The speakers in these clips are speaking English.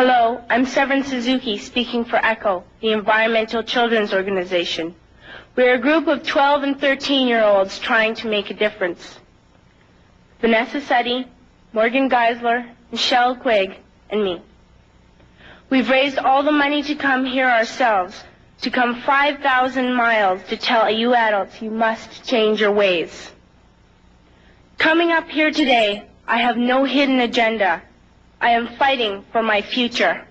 Hello, I'm Severin Suzuki, speaking for ECHO, the Environmental Children's Organization. We're a group of 12 and 13-year-olds trying to make a difference. Vanessa Seti, Morgan Geisler, Michelle Quigg, and me. We've raised all the money to come here ourselves, to come 5,000 miles to tell you adults you must change your ways. Coming up here today, I have no hidden agenda. I am fighting for my future.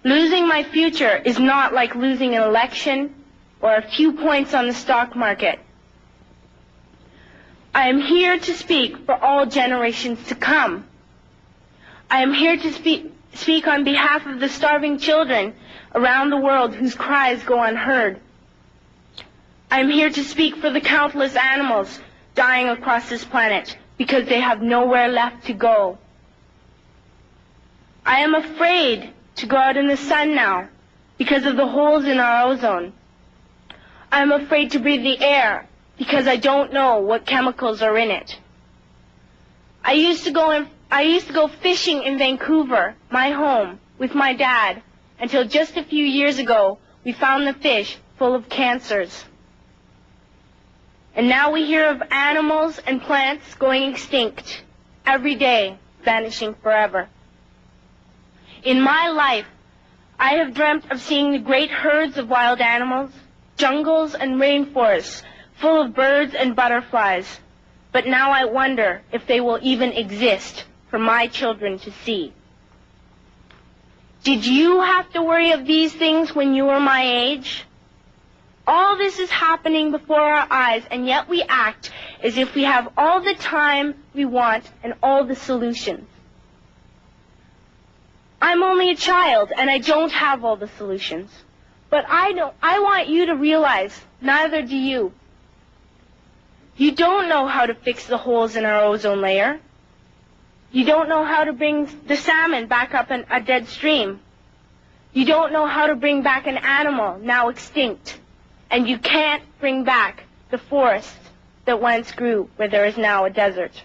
Losing my future is not like losing an election or a few points on the stock market. I am here to speak for all generations to come. I am here to speak on behalf of the starving children around the world whose cries go unheard. I am here to speak for the countless animals dying across this planet because they have nowhere left to go. I am afraid to go out in the sun now because of the holes in our ozone. I am afraid to breathe the air because I don't know what chemicals are in it. I used to go fishing in Vancouver, my home, with my dad, until just a few years ago we found the fish full of cancers. And now we hear of animals and plants going extinct every day, vanishing forever. In my life, I have dreamt of seeing the great herds of wild animals, jungles and rainforests full of birds and butterflies. But now I wonder if they will even exist for my children to see. Did you have to worry of these things when you were my age? All this is happening before our eyes, and yet we act as if we have all the time we want and all the solutions. I'm only a child, and I don't have all the solutions. But I want you to realize, neither do you. You don't know how to fix the holes in our ozone layer. You don't know how to bring the salmon back up in a dead stream. You don't know how to bring back an animal now extinct. And you can't bring back the forest that once grew where there is now a desert.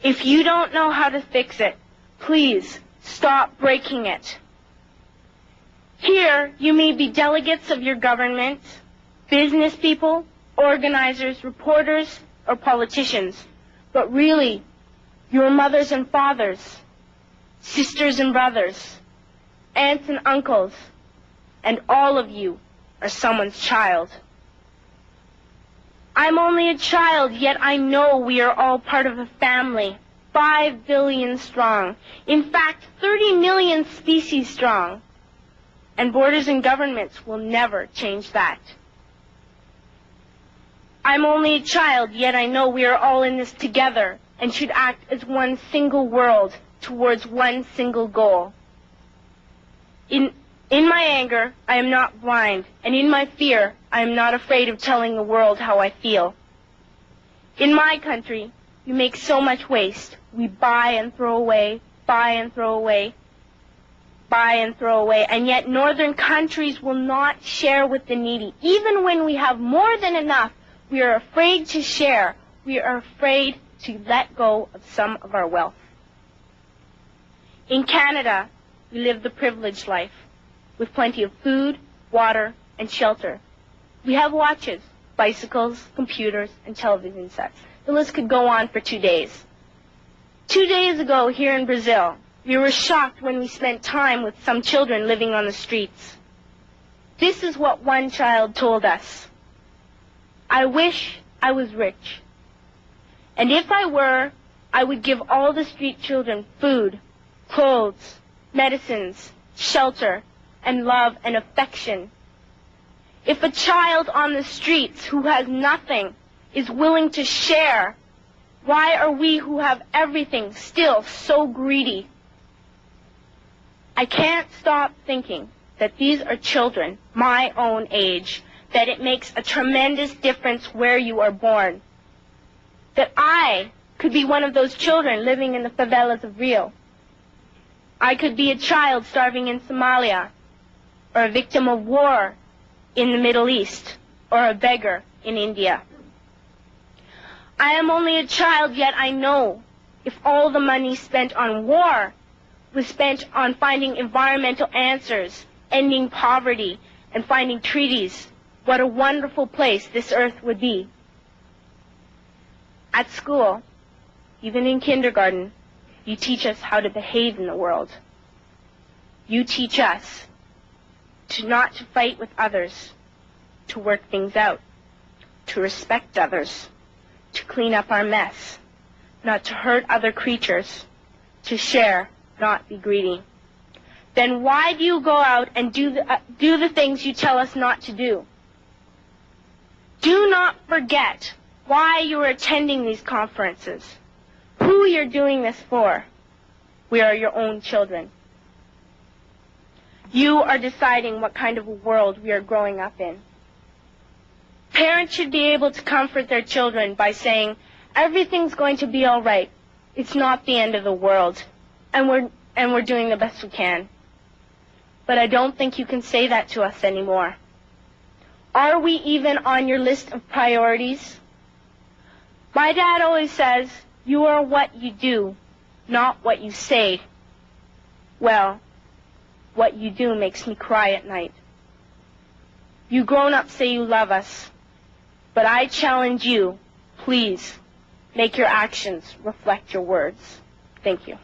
If you don't know how to fix it, please stop breaking it. Here, you may be delegates of your government, business people, organizers, reporters, or politicians, but really, your mothers and fathers, sisters and brothers, aunts and uncles, and all of you are someone's child. I'm only a child, yet I know we are all part of a family, 5 billion strong. In fact, 30 million species strong. And borders and governments will never change that. I'm only a child, yet I know we are all in this together and should act as one single world towards one single goal. In my anger, I am not blind, and in my fear, I am not afraid of telling the world how I feel. In my country, we make so much waste. We buy and throw away, buy and throw away, buy and throw away, and yet northern countries will not share with the needy. Even when we have more than enough, we are afraid to share. We are afraid to let go of some of our wealth. In Canada, we live the privileged life, with plenty of food, water, and shelter. We have watches, bicycles, computers, and television sets. The list could go on for 2 days. 2 days ago, here in Brazil, we were shocked when we spent time with some children living on the streets. This is what one child told us. I wish I was rich. And if I were, I would give all the street children food, clothes, medicines, shelter, and love and affection. If a child on the streets who has nothing is willing to share, why are we who have everything still so greedy? I can't stop thinking that these are children my own age, that it makes a tremendous difference where you are born. That I could be one of those children living in the favelas of Rio. I could be a child starving in Somalia, or a victim of war in the Middle East, or a beggar in India. I am only a child, yet I know if all the money spent on war was spent on finding environmental answers, ending poverty, and finding treaties, what a wonderful place this earth would be. At school, even in kindergarten, you teach us how to behave in the world. You teach us not to fight with others, to work things out, to respect others, to clean up our mess, not to hurt other creatures, to share, not be greedy. Then why do you go out and do the things you tell us not to do? Do not forget why you are attending these conferences, who you're doing this for. We are your own children. You are deciding what kind of a world we are growing up in. Parents should be able to comfort their children by saying, everything's going to be all right. It's not the end of the world, and we're doing the best we can. But I don't think you can say that to us anymore. Are we even on your list of priorities? My dad always says, you are what you do, not what you say. Well, what you do makes me cry at night. You grown-ups say you love us, but I challenge you, please, make your actions reflect your words. Thank you.